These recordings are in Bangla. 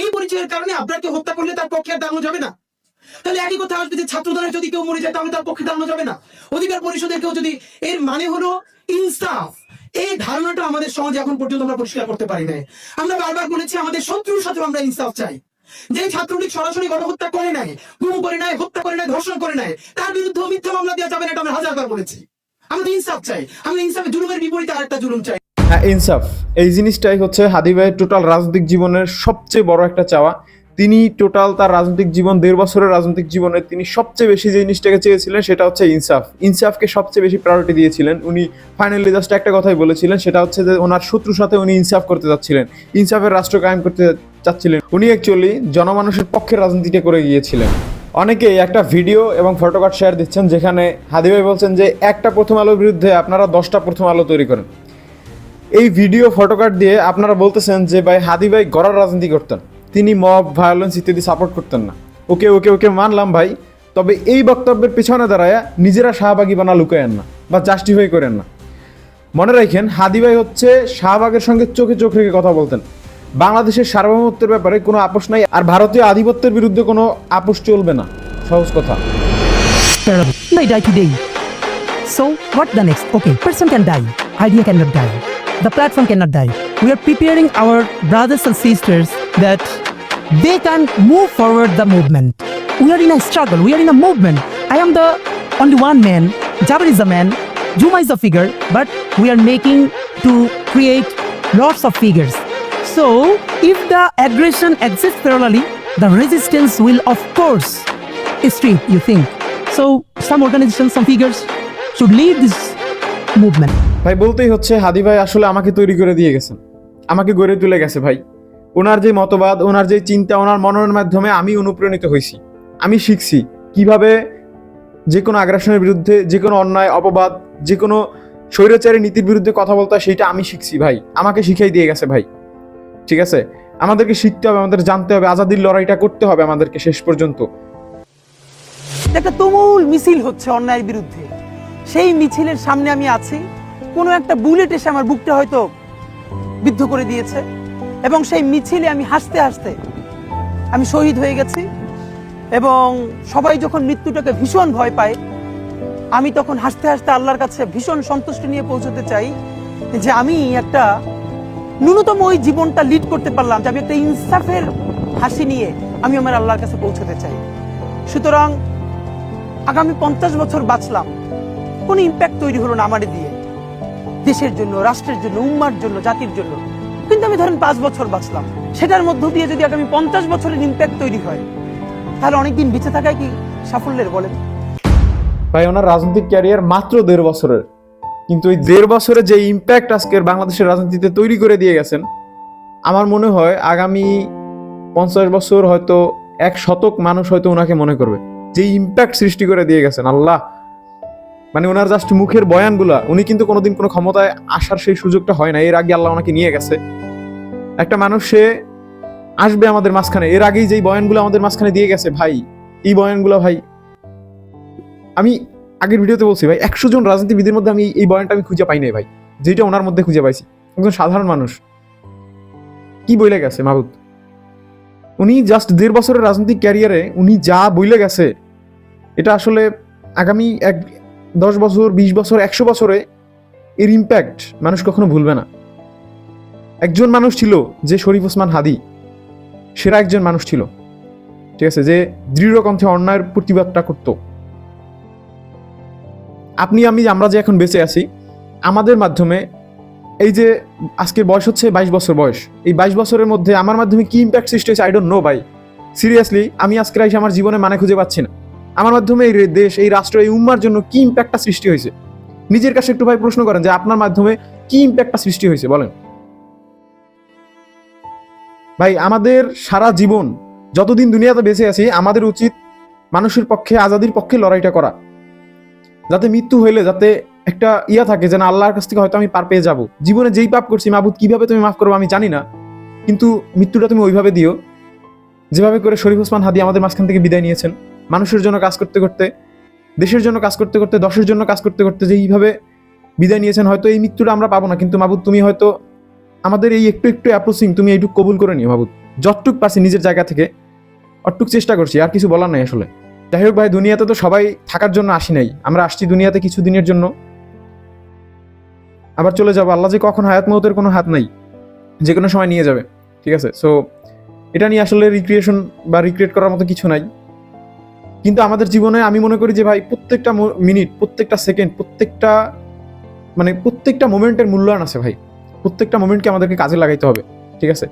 এই পরিচয়ের কারণে আপনাকে হত্যা করলে তার পক্ষে আর দাঁড়ানো যাবে না। তাহলে একই কথা আসবে যে ছাত্রদলের যদি কেউ মরে যায় তাহলে তার পক্ষে দাঁড়ানো যাবে না, অধিকার পরিষদের কেউ যদি, এর মানে হলো ইনসাফ। এই ধারণাটা আমাদের সমাজে এখন পর্যন্ত আমরা পরিষ্কার করতে পারি নাই। আমরা বারবার বলেছি আমাদের শত্রুর সাথে আমরা ইনসাফ চাই। যে ছাত্রলীগ সরাসরি গণহত্যা করে নাই, গুম করে নাই, হত্যা করে নাই, ধর্ষণ করে নাই, তার বিরুদ্ধে মিথ্যা মামলা দেওয়া যাবে না, এটা আমরা হাজারবার বলেছি। আমরা ইনসাফ চাই, আমরা ইনসাফের জুলুমের বিপরীতে আরেকটা জুলুম চাই। হ্যাঁ, ইনসাফ এই জিনিসটাই হচ্ছে হাদি ভাইয়ের টোটাল রাজনৈতিক জীবনের সবচেয়ে বড় একটা চাওয়া। তিনি টোটাল তার রাজনৈতিক জীবন 1.5 বছরের রাজনৈতিক জীবনে তিনি সবচেয়ে বেশি যে জিনিসটাকে চেয়েছিলেন সেটা হচ্ছে ইনসাফ। ইনসাফকে সবচেয়ে বেশি প্রায়োরিটি দিয়েছিলেন। উনি ফাইনালি জাস্ট একটা কথাই বলেছিলেন, সেটা হচ্ছে যে ওনার শত্রুর সাথে উনি ইনসাফ করতে যাচ্ছিলেন, ইনসাফের রাষ্ট্র কায়েম করতে চাচ্ছিলেন। উনি অ্যাকচুয়ালি জনমানুষের পক্ষে রাজনীতিটা করে গিয়েছিলেন। অনেকেই একটা ভিডিও এবং ফটোকার্ড শেয়ার দিচ্ছেন যেখানে হাদি ভাই বলছেন যে একটা প্রথম আলোর বিরুদ্ধে আপনারা 10টা প্রথম আলো তৈরি করেন। এই ভিডিও ফটোকার্ড দিয়ে আপনারা বলতেছেন যে ভাই হাদি ভাই গড়ার রাজনীতি করতেন, তিনি মব ভায়োলেন্স ইত্যাদি সাপোর্ট করতেন না। ওকে ওকে ওকে মানলাম ভাই, তবে এই বক্তব্যের পিছনে দাঁড়ায় নিজেরা শাহবাগী বানা লুকায়েন না বা জাস্টিফাই করেন না। মনে রাখেন হাদি ভাই হচ্ছে শাহবাগের সঙ্গে চোখে চোখ রেখে কথা বলতেন। বাংলাদেশের সার্বভৌমত্বের ব্যাপারে কোনো আপোষ নাই, আর ভারতীয় আধিপত্যের বিরুদ্ধে কোনো আপোষ চলবে না। সহজ কথা। I die today. So what the next? Okay, person can die, idea cannot die, the platform cannot die. We are preparing our brothers and sisters that they can move forward the movement. We are in a struggle, we are in a movement. I am the only one man, Jabir is the man, Juma is the figure, but we are making to create lots of figures. So if the aggression exists parallelly, the resistance will of course street, you think. So some organizations, some figures should lead this movement. ভাই বলতেই হচ্ছে হাদি ভাই আসলে আমাকে তৈরি করে দিয়ে গেছেন, আমাকে গড়ে তুলে গেছে ভাই। ওনার যে মতবাদ, ওনার যে চিন্তা, ওনার মননের মাধ্যমে আমি অনুপ্রাণিত হয়েছি। আমি শিখছি কিভাবে যে কোনো আগ্রাসনের বিরুদ্ধে, যে কোনো অন্যায় অপবাদ, যে কোনো স্বৈরাচারী নীতির বিরুদ্ধে কথা বলতে হয়, সেইটা আমি শিখছি ভাই। আমাকে শিখাই দিয়ে গেছে ভাই। ঠিক আছে, আমাদেরকে শিখতে হবে, আমাদের জানতে হবে, আজাদির লড়াইটা করতে হবে আমাদেরকে শেষ পর্যন্ত। একটা তুমুল মিছিল হচ্ছে অন্যায়ের বিরুদ্ধে, সেই মিছিলের সামনে আমি আছি, কোনো একটা বুলেট এসে আমার বুকটা হয়তো বিদ্ধ করে দিয়েছে, এবং সেই মিছিলে আমি হাসতে হাসতে আমি শহীদ হয়ে গেছি। এবং সবাই যখন মৃত্যুটাকে ভীষণ ভয় পায়, আমি তখন হাসতে হাসতে আল্লাহর কাছে ভীষণ সন্তুষ্টি নিয়ে পৌঁছতে চাই যে আমি একটা ন্যূনতম ওই জীবনটা লিড করতে পারলাম, যে আমি একটা ইনসাফের হাসি নিয়ে আমি আমার আল্লাহর কাছে পৌঁছতে চাই। সুতরাং আগামী 50 বছর বাঁচলাম, কোনো ইম্প্যাক্ট তৈরি হলো না আমার দিয়ে, দেশের জন্য, রাষ্ট্রের জন্য, উম্মার জন্য, জাতির জন্য। কিন্তু আমি ধরেন 5 বছর বাঁচলাম, সেটার মধ্য দিয়ে যদি আগামী 50 বছরের ইম্প্যাক্ট তৈরি হয়, তাহলে অনেকদিন বেঁচে থাকায় কি সাফল্যের বলেন? ভাই ওনার রাজনৈতিক ক্যারিয়ার মাত্র 1.5 বছরের, কিন্তু ওই 1.5 বছরে যে ইম্প্যাক্ট আজকের বাংলাদেশের রাজনীতিতে তৈরি করে দিয়ে গেছেন, আমার মনে হয় আগামী 50 বছর হয়তো 1 শতক মানুষ হয়তো ওনাকে মনে করবে, যে ইম্প্যাক্ট সৃষ্টি করে দিয়ে গেছেন আল্লাহ। মানে ওনার জাস্ট মুখের বয়ানগুলা, উনি কিন্তু কোনোদিন কোনো ক্ষমতায় আসার সেই সুযোগটা হয় না, এর আগে আল্লাহ ওনাকে নিয়ে গেছে। একটা মানুষ সে আসবে আমাদের মাঝখানে, এর আগেই যেই বয়ানগুলো আমাদের মাঝখানে দিয়ে গেছে ভাই, এই বয়ানগুলো ভাই আমি আগের ভিডিওতে বলছি ভাই, 100 জন রাজনীতিবিদের মধ্যে আমি এই বয়ানটা আমি খুঁজে পাই নাই ভাই, যেটা ওনার মধ্যে খুঁজে পাইছি। একজন সাধারণ মানুষ কি বইলে গেছে মাহবুব, উনি জাস্ট 1.5 বছরের রাজনৈতিক ক্যারিয়ারে উনি যা বইলে গেছে, এটা আসলে আগামী 10 বছর, 20 বছর, 100 বছরে এর ইম্প্যাক্ট মানুষ কখনো ভুলবে না। একজন মানুষ ছিল যে শরীফ ওসমান হাদি, সেরা একজন মানুষ ছিল, ঠিক আছে, যে দৃঢ় কণ্ঠে অন্যায়ের প্রতিবাদটা করতো। আপনি আমি আমরা যে এখন বেঁচে আছি, আমাদের মাধ্যমে এই যে আজকে বয়স হচ্ছে 22 বছর বয়স, এই 22 বছরের মধ্যে আমার মাধ্যমে কি ইম্প্যাক্ট সৃষ্টি হয়েছে আই ডোন্ট নো ভাই। সিরিয়াসলি আমি আজকে এসে আমার জীবনে মানে খুঁজে পাচ্ছি না, আমার মাধ্যমে এই দেশ, এই রাষ্ট্র, এই উম্মার জন্য কি ইম্প্যাক্টটা সৃষ্টি হয়েছে। নিজের কাছে একটু ভাই প্রশ্ন করেন যে আপনার মাধ্যমে কি ইম্প্যাক্টটা সৃষ্টি হয়েছে বলেন ভাই। আমাদের সারা জীবন যতদিন দুনিয়াতে বেঁচে আছি, আমাদের উচিত মানুষের পক্ষে, আজাদির পক্ষে লড়াইটা করা, যাতে মৃত্যু হইলে যাতে একটা ইয়া থাকে যে না, আল্লাহর কাছ থেকে হয়তো আমি পার পেয়ে যাবো। জীবনে যেই পাপ করছি মাহবুদ, কিভাবে তুমি মাফ করবো আমি জানি না, কিন্তু মৃত্যুটা তুমি ওইভাবে দিও যেভাবে করে শরীফ ওসমান হাদি আমাদের মাঝখান থেকে বিদায় নিয়েছেন। মানুষের জন্য কাজ করতে করতে, দেশের জন্য কাজ করতে করতে, দশের জন্য কাজ করতে করতে যে এইভাবে বিদায় নিয়েছেন, হয়তো এই মৃত্যুটা আমরা পাবো না, কিন্তু মাহবুদ তুমি হয়তো আমাদের এই একটু একটু অ্যাপ্রোচিং, তুমি এইটুকু কবুল করে নিও মাহবুদ। যতটুক পারছি নিজের জায়গা থেকে অতটুক চেষ্টা করছি, আর কিছু বলার নাই আসলে। যাই হোক ভাই, দুনিয়াতে তো সবাই থাকার জন্য আসি নাই, আমরা আসছি দুনিয়াতে কিছু দিনের জন্য, আবার চলে যাবো। আল্লাহ যে কখন হায়াত মৌতের কোনো হাত নাই, যে কোনো সময় নিয়ে যাবে, ঠিক আছে? সো এটা নিয়ে আসলে রিক্রিয়েশন বা রিক্রিয়েট করার মতো কিছু নাই। কিন্তু আমাদের জীবনে আমি মনে করি যে ভাই প্রত্যেকটা মিনিট, প্রত্যেকটা সেকেন্ড, প্রত্যেকটা মোমেন্টের মূল্যায়ন আছে ভাই। প্রত্যেকটা মোমেন্টকে আমাদেরকে কাজে লাগাইতে হবে, ঠিক আছে?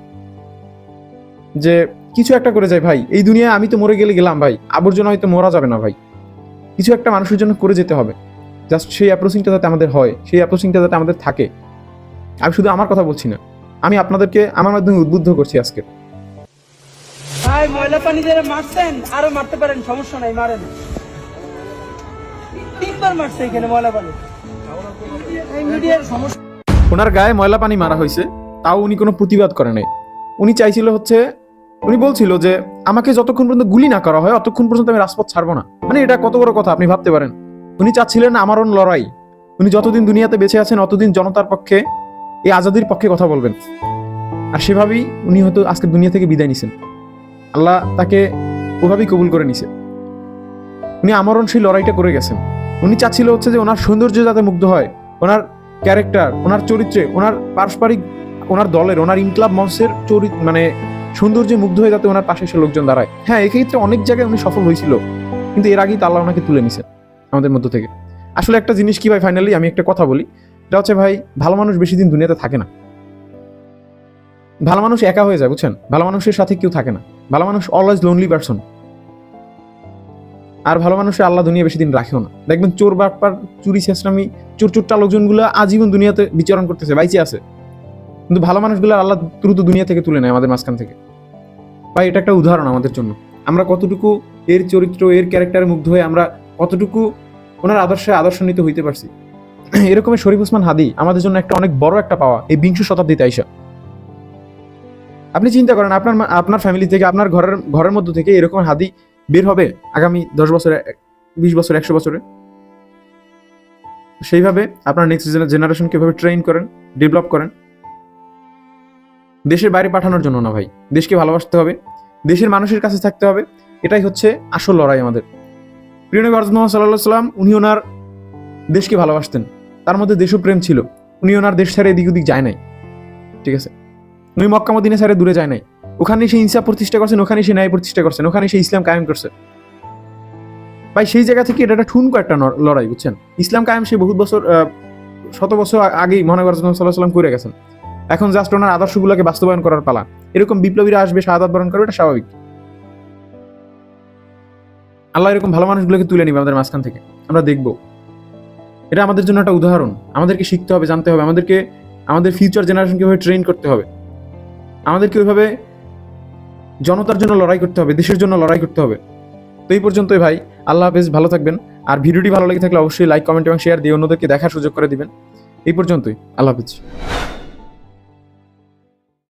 যে কিছু একটা করে যাই ভাই, এই দুনিয়ায় আমি তো মরে গেলাম ভাই, আবর্জনা হয়তো মরা যাবে না ভাই, কিছু একটা মানুষের জন্য করে যেতে হবে। জাস্ট সেই অ্যাপ্রোচিংটা যাতে আমাদের হয়, সেই অ্যাপ্রোচিংটা যাতে আমাদের থাকে। আমি শুধু আমার কথা বলছি না, আমি আপনাদেরকে আমার মাধ্যমে উদ্বুদ্ধ করছি আজকে। ভাই ময়লা পানি যারা মারছেন আরো মারতে পারেন, সমস্যা নাই, মারেন। 3বার মারছে এখানে ময়লা পানি, এই মিডিয়ার সমস্যা। ওনার গায়ে ময়লা পানি মারা হয়েছে, তাও উনি কোনো প্রতিবাদ করে নাই। উনি চাইছিল হচ্ছে, উনি বলছিল যে আমাকে যতক্ষণ পর্যন্ত গুলি না করা হয় ততক্ষণ পর্যন্ত আমি রাজপথ ছাড়বো না। মানে এটা কত বড় কথা আপনি ভাবতে পারেন। উনি চাচ্ছিলেন আমরণ লড়াই। উনি যতদিন দুনিয়াতে বেঁচে আছেন অতদিন জনতার পক্ষে, এই আজাদির পক্ষে কথা বলবেন। আর সেভাবেই উনি হয়তো আজকে দুনিয়া থেকে বিদায় নিছেন। আল্লাহ তাকে ওভাবেই কবুল করে নিছে। উনি আমরণ সেই লড়াইটা করে গেছেন। উনি চাচ্ছিল হচ্ছে যে ওনার সৌন্দর্য যাতে মুগ্ধ হয়, ওনার ক্যারেক্টার, ওনার চরিত্রে, ওনার পারস্পরিক, ওনার দলের, ওনার ইনকলাব মঞ্চের সৌন্দর্যে মুগ্ধ হয়ে যাতে ওনার পাশে এসে লোকজন দাঁড়ায়। হ্যাঁ, এক্ষেত্রে অনেক জায়গায় উনি সফল হয়েছিল, কিন্তু এর আগেই তো আল্লাহ ওনাকে তুলে নিছে আমাদের মধ্য থেকে। আসলে একটা জিনিস কি ভাই, ফাইনালি আমি একটা কথা বলি, এটা হচ্ছে ভাই, ভালো মানুষ বেশি দিন দুনিয়াতে থাকে না। ভালো মানুষ একা হয়ে যায়, বুঝছেন? ভালো মানুষের সাথে কেউ থাকে না। ভালো মানুষ অলওয়েজ লোনলি পারসন। আর ভালো মানুষের আল্লাহ দুনিয়া বেশি দিন রাখেও না। দেখবেন চোর বাটপার, চুরি ছেঁচড়ামি, চোরটা লোকজনগুলো আজীবন দুনিয়াতে বিচরণ করতেছে, বাইচে আছে, কিন্তু ভালো মানুষগুলো আল্লাহ দ্রুত দুনিয়া থেকে তুলে নেয় আমাদের মাঝখান থেকে। ভাই এটা একটা উদাহরণ আমাদের জন্য, আমরা কতটুকু এর চরিত্র, এর ক্যারেক্টারে মুগ্ধ হয়ে আমরা কতটুকু ওনার আদর্শান্বিত হইতে পারছি। এরকমের শরীফ ওসমান হাদি আমাদের জন্য একটা অনেক বড় একটা পাওয়া এই 20 শতাব্দীতে আইসা। আপনি চিন্তা করেন, আপনার ফ্যামিলি থেকে, আপনার ঘরের মধ্য থেকে এরকম হাদি বের হবে আগামী 10 বছরে, 20 বছরে, 100 বছরে। সেইভাবে আপনার নেক্সট জেনারেশনকে এভাবে ট্রেন করেন, ডেভেলপ করেন। দেশের বাইরে পাঠানোর জন্য না ভাই, দেশকে ভালোবাসতে হবে, দেশের মানুষের কাছে থাকতে হবে। এটাই হচ্ছে আসল লড়াই আমাদের। প্রিয় নবী হযরত মুহাম্মদ সাল্লাল্লাহু আলাইহি ওয়াসাল্লাম, উনি ওনার দেশকে ভালোবাসতেন, তার মধ্যে দেশপ্রেম ছিল। উনি ওনার দেশ ছেড়ে এদিক ওদিক যায় নাই, ঠিক আছে? উনি মক্কা মদিনা ছেড়ে দূরে যায় নাই। ওখানে সে ইনসাফ প্রতিষ্ঠা করছেন, ওখানে সে ন্যায় প্রতিষ্ঠা করছেন, ওখানে সে ইসলাম কায়েম করছে। ভাই সেই জায়গা থেকে এটা একটা ঠুনকো একটা লড়াই, বুঝছেন? ইসলাম কায়েম সে বহুত বছর, শত বছর আগেই মহানবী হযরত মুহাম্মদ সাল্লাল্লাহু আলাইহি ওয়াসাল্লাম করে গেছেন। এখন জাস্ট ওনার আদর্শগুলোকে বাস্তবায়ন করার পালা। এরকম বিপ্লবীরা আসবে, শাহাদাত বরণ করবে, এটা স্বাভাবিক। আল্লাহ এরকম ভালো মানুষগুলোকে তুলে নিবে আমাদের মাঝখান থেকে, আমরা দেখব। এটা আমাদের জন্য একটা উদাহরণ। আমাদেরকে শিখতে হবে, জানতে হবে, আমাদেরকে আমাদের ফিউচার জেনারেশনকে ওইভাবে ট্রেন করতে হবে, আমাদেরকে ওইভাবে জনতার জন্য লড়াই করতে হবে, দেশের জন্য লড়াই করতে হবে। তো এই পর্যন্তই ভাই, আল্লাহ হাফেজ, ভালো থাকবেন। আর ভিডিওটি ভালো লেগে থাকলে অবশ্যই লাইক, কমেন্ট এবং শেয়ার দিয়ে অন্যদেরকে দেখার সুযোগ করে দিবেন। এই পর্যন্তই, আল্লাহ হাফেজ।